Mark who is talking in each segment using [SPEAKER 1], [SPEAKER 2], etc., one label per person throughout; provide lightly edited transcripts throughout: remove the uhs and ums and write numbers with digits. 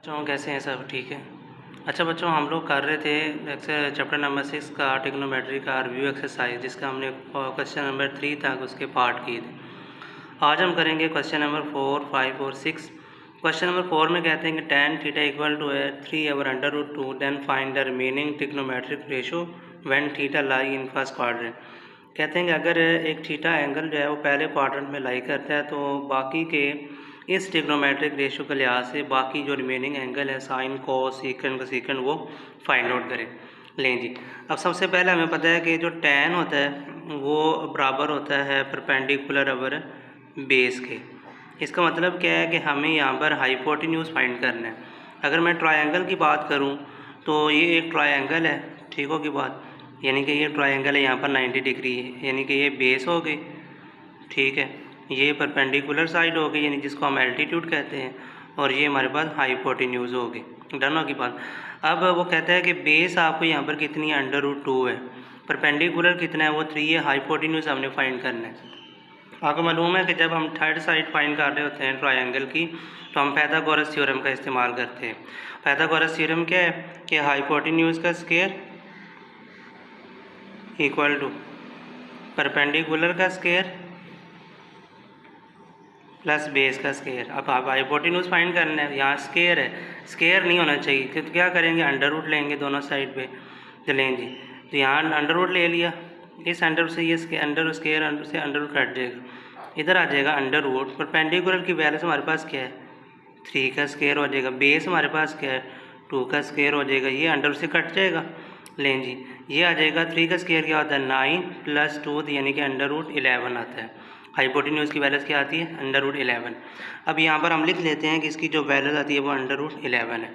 [SPEAKER 1] बच्चों कैसे हैं सब ठीक है। अच्छा बच्चों हम लोग कर रहे थे चैप्टर नंबर 6 का ट्रिग्नोमेट्री का रिव्यू एक्सरसाइज जिसका हमने क्वेश्चन नंबर 3 तक उसके पार्ट किए थे। आज हम करेंगे क्वेश्चन नंबर 4, 5 और 6। क्वेश्चन नंबर 4 में कहते हैं कि tan थीटा इक्वल टू है 3/√2 then find the remaining trigonometric ratio when theta lie in first quadrant. कहते हैं कि अगर एक थीटा एंगल जो है वो पहले क्वाड्रेंट में लाई करता है तो बाकी के इस ट्रिग्नोमेट्रिक रेशो के लिहाज से बाकी जो रिमेनिंग एंगल है साइन कोस सीकेंड कोसेकेंड वो फाइंड आउट करें। लें जी, अब सबसे पहले हमें पता है कि जो tan होता है वो बराबर होता है परपेंडिकुलर अवर बेस के। इसका मतलब क्या है कि हमें यहाँ पर हाइपोटेन्यूज फाइंड करना है। अगर मैं ट्रायंगल की बात करूँ तो ये एक ट्रायंगल है, ठीक हो की बात, यानी कि ये ट्रायंगल है यहाँ पर 90 डिग्री है, यानी कि ये बेस हो गई, ठीक है। ये परपेंडिकुलर साइड हो गई यानी जिसको हम एल्टीट्यूड कहते हैं, और ये हमारे पास हाइपोटेन्यूज हो गई। डन हो की बात। अब वो कहता है कि बेस आपको यहाँ पर कितनी है, √2 है, परपेंडिकुलर कितना है वो 3 है, हाइपोटेन्यूज हमने फाइंड करना है। आपको मालूम है कि जब हम थर्ड साइड फाइंड कर रहे होते हैं ट्रायंगल की तो हम पाइथागोरस थ्योरम का इस्तेमाल करते हैं। पाइथागोरस थ्योरम क्या है कि हाइपोटेन्यूज का स्क्वायर इक्वल टू परपेंडिकुलर का स्क्वायर प्लस बेस का स्क्वायर। अब आप हाइपोटेन्यूज फाइंड करना है, यहाँ स्क्वायर है, स्क्वायर नहीं होना चाहिए तो क्या करेंगे, अंडर रूट लेंगे दोनों साइड पे, तो लेंगे तो यहाँ अंडर रूट ले लिया, इस अंडर से ये अंडर स्क्वायर अंडर से अंडर रूट कट जाएगा, इधर आ जाएगा अंडर रूट। परपेंडिकुलर की वैल्यू हमारे पास क्या है, 3 का स्क्वायर हो जाएगा, बेस हमारे पास क्या है 2 का स्क्वायर हो जाएगा, ये अंडर से कट जाएगा। लें जी, ये आ जाएगा 3 का स्क्वायर क्या होता है 9 + 2 यानी कि √11 आता है। हाइपोटेन्यूज की वैल्यूज़ क्या आती है, √11। अब यहाँ पर हम लिख लेते हैं कि इसकी जो वैल्यूज़ आती है वो √11 है।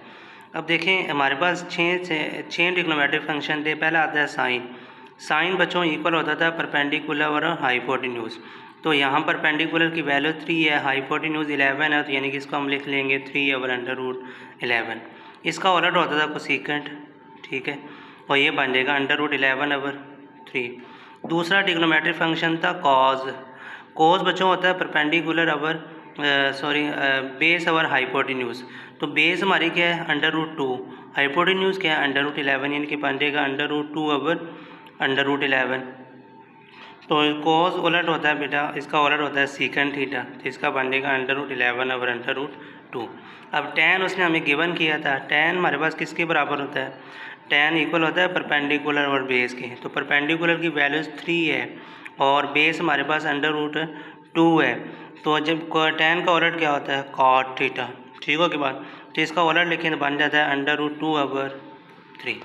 [SPEAKER 1] अब देखें हमारे पास 6 ट्रिग्नोमेट्रिक फंक्शन थे। पहला आता है साइन। साइन बच्चों इक्वल होता था परपेंडिकुलर और हाइपोटेन्यूज। तो यहाँ परपेंडिकुलर की वैल्यू 3 है, हाइपोटेन्यूज 11 है, तो यानी कि इसको हम लिख लेंगे 3/√11। इसका उलट होता था कोसेकेंट, ठीक है, और ये बन जाएगा √11/3। दूसरा ट्रिग्नोमेट्रिक फंक्शन था कॉज। कॉज बच्चों होता है परपेंडिकुलर अवर बेस अवर हाइपोटेन्यूज। तो बेस हमारी क्या है √2, हाइपोटेन्यूज क्या है √11, यानी कि बन जाएगा √2/√11। तो कॉज उलट होता है बेटा, इसका उलट होता है सीकेंट थीटा, तो इसका बन जाएगा √11/√2। अब tan उसने हमें गिवन किया था, tan हमारे पास किसके बराबर होता है, tan इक्वल होता है परपेंडिकुलर और बेस के। तो परपेंडिकुलर की वैल्यूज़ 3 है और बेस हमारे पास √2 है, तो जब tan का उलट क्या होता है cot थीटा, ठीक हो की बात, तो इसका उलट लिखें तो बन जाता है √2/3।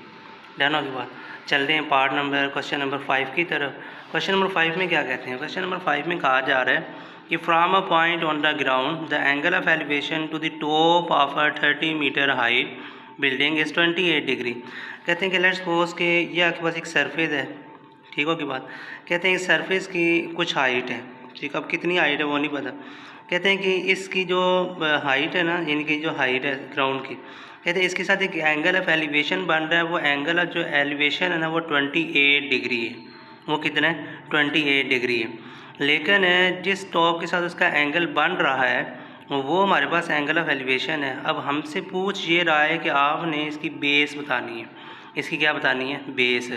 [SPEAKER 1] डन हो की बात। चलते हैं क्वेश्चन नंबर 5 की तरफ। क्वेश्चन नंबर 5 में क्या कहते हैं, क्वेश्चन नंबर 5 में कहा जा रहा है कि from a point on the ground the angle of elevation to the top of a 30 metre height building is 28 degree. कहते हैं कि लेट्स सपोज कि ये आपके पास एक सरफेस है, ठीक हो की बात, कहते हैं इस सरफेस की कुछ हाइट है, ठीक, अब कितनी हाइट है वो नहीं पता। कहते हैं कि इसकी जो हाइट है ना, यानी कि जो हाइट है ग्राउंड की, कहते हैं इसके साथ एक एंगल ऑफ एलिवेशन बन रहा है, वो एंगल ऑफ जो एलिवेशन है ना वो 28 डिग्री है। वो कितना है 28 डिग्री है, लेकिन जिस टॉप के साथ उसका एंगल बन रहा है वो हमारे पास एंगल ऑफ एलिवेशन है। अब हमसे पूछ ये रहा है कि आपने इसकी बेस बतानी है, इसकी क्या बतानी है, बेस।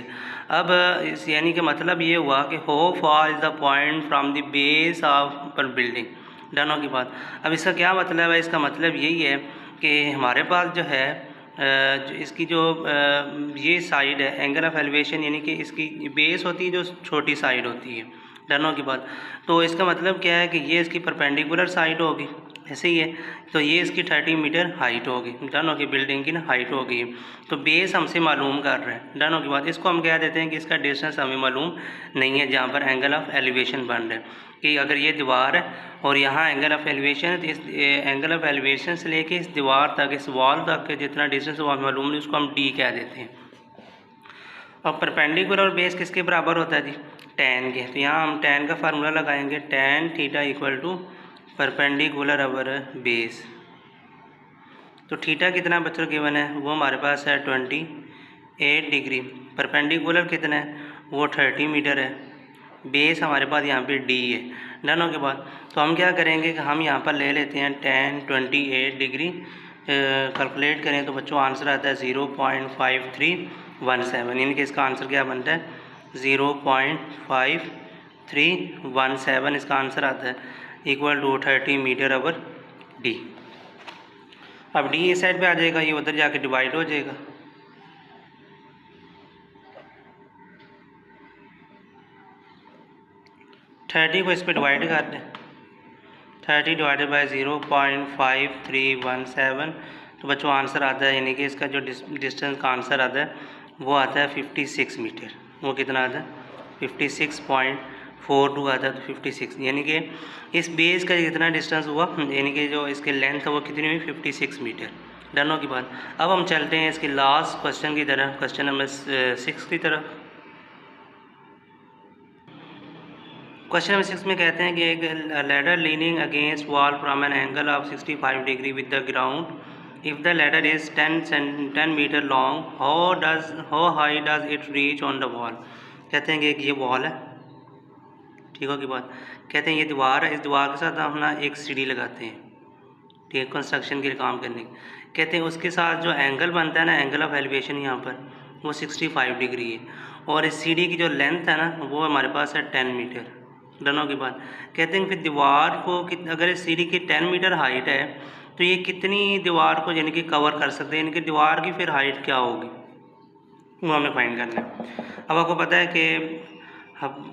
[SPEAKER 1] अब इस यानी कि मतलब ये हुआ कि how far is the point from the base of पर बिल्डिंग। डन हो की बात। अब इसका क्या मतलब है, इसका मतलब यही है कि हमारे पास जो है इसकी जो ये साइड है एंगल ऑफ एलिवेशन, यानी कि इसकी बेस होती है जो छोटी साइड होती है, डन हो की बात। तो इसका मतलब क्या है कि ये इसकी परपेंडिकुलर साइड होगी, ऐसे ही है, तो ये इसकी 30 मीटर हाइट होगी, डन होगी, बिल्डिंग की ना हाइट होगी। तो बेस हमसे मालूम कर रहे हैं, डन होगी बात। इसको हम कह देते हैं कि इसका डिस्टेंस हमें मालूम नहीं है जहाँ पर एंगल ऑफ एलिवेशन बन रहा है, कि अगर ये दीवार है और यहाँ एंगल ऑफ एलिवेशन है तो इस एंगल ऑफ एलिवेशन से लेके इस दीवार तक, इस वॉल तक के जितना डिस्टेंस वो हमें मालूम नहीं, उसको हम डी कह देते हैं। और परपेंडिकुलर और बेस किसके बराबर होता है जी, tan के। तो यहाँ हम tan का फार्मूला लगाएंगे, tan theta equal to perpendicular over base. तो थीटा कितना बच्चों गिवन है, वो हमारे पास है 28 डिग्री, परपेंडिकुलर कितना है वो 30 मीटर है, बेस हमारे पास यहाँ पे डी है, डन हो के बाद। तो हम क्या करेंगे कि हम यहाँ पर ले लेते हैं tan 28 डिग्री कैलकुलेट करें तो बच्चों आंसर आता है 0.5317, यानी कि इसका आंसर क्या बनता है 0.5317 इसका आंसर आता है, इक्वल टू 30 मीटर/d। अब d इस साइड पे आ जाएगा, ये उधर जाके डिवाइड हो जाएगा। थर्टी को इस पर डिवाइड कर दें, 30 डिवाइडेड बाई 0.5317, तो बच्चों आंसर आता है, यानी कि इसका जो डिस्टेंस का आंसर आता है वो आता है 56 मीटर। वो कितना आता है 56.42 आता है, तो 56, यानी कि इस बेस का कितना डिस्टेंस हुआ, यानी कि जो इसके लेंथ है वो कितनी हुई 56 मीटर। डनों की बात। अब हम चलते हैं इसके लास्ट क्वेश्चन की तरफ, क्वेश्चन नंबर 6 की तरफ। क्वेश्चन नंबर 6 में कहते हैं कि एक ladder leaning against wall from an angle of 65 degree with the ground, if the ladder is 10 metre long, how high does it reach on the wall. कहते हैं कि एक ये वॉल है, ठीक हो की बात। कहते हैं ये दीवार है, इस दीवार के साथ हम ना एक सीढ़ी लगाते हैं, ठीक है, कंस्ट्रक्शन के लिए काम करने की। कहते हैं उसके साथ जो एंगल बनता है ना, एंगल ऑफ एलिवेशन यहाँ पर वो 65 डिग्री है, और इस सीढ़ी की जो लेंथ है ना वो हमारे पास है 10 मीटर। दोनों की बात। कहते हैं फिर दीवार को अगर इस सीढ़ी की 10 मीटर हाइट है तो ये कितनी दीवार को यानी कि कवर कर सकते हैं, यानी कि दीवार की फिर हाइट क्या होगी वो हमें फाइंड करना है। अब आपको पता है कि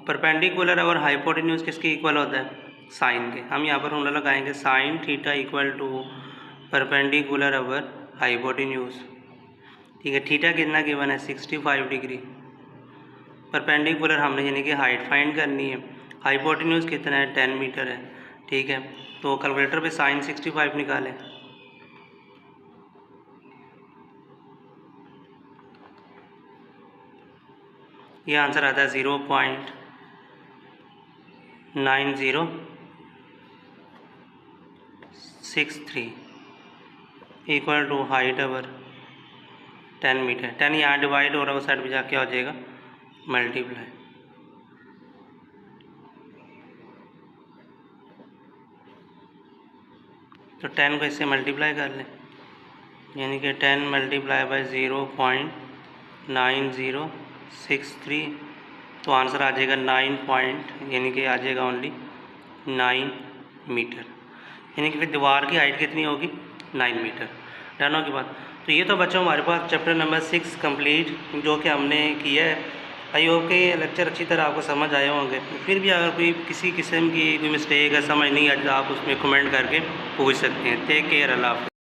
[SPEAKER 1] परपेंडिकुलर और हाइपोटेन्यूज किसके इक्वल होता है, साइन के। हम यहाँ पर फॉर्मूला लगाएंगे sine theta equal to perpendicular over hypotenuse, ठीक है। थीटा कितना गिवन है 65 डिग्री, परपेंडिकुलर हमने यानी कि हाइट फाइंड करनी है, हाइपोटेन्यूज कितना है 10 मीटर है, ठीक है। तो कैलकुलेटर पे साइन 65 निकालें, ये आंसर आता है 0.9063 equal to height over 10 metre. 10 यहाँ डिवाइड हो रहा है, उस साइड पे जाके हो जाएगा मल्टीप्लाई। तो 10 को इससे मल्टीप्लाई कर लें, यानी कि 10 मल्टीप्लाई बाई 0.9063, तो आंसर आ जाएगा 9 पॉइंट, यानी कि आ जाएगा ओनली 9 मीटर, यानी कि फिर दीवार की हाइट कितनी होगी 9 मीटर। डन की बात। तो ये तो बच्चों हमारे पास चैप्टर नंबर 6 कंप्लीट जो कि हमने किया है। आई होप के ये लेक्चर अच्छी तरह आपको समझ आए होंगे। फिर भी अगर कोई किसी किस्म की कोई मिस्टेक है, समझ नहीं आती, आप उसमें कमेंट करके पूछ सकते हैं। टेक केयर, अल्लाह हाफ़िज़।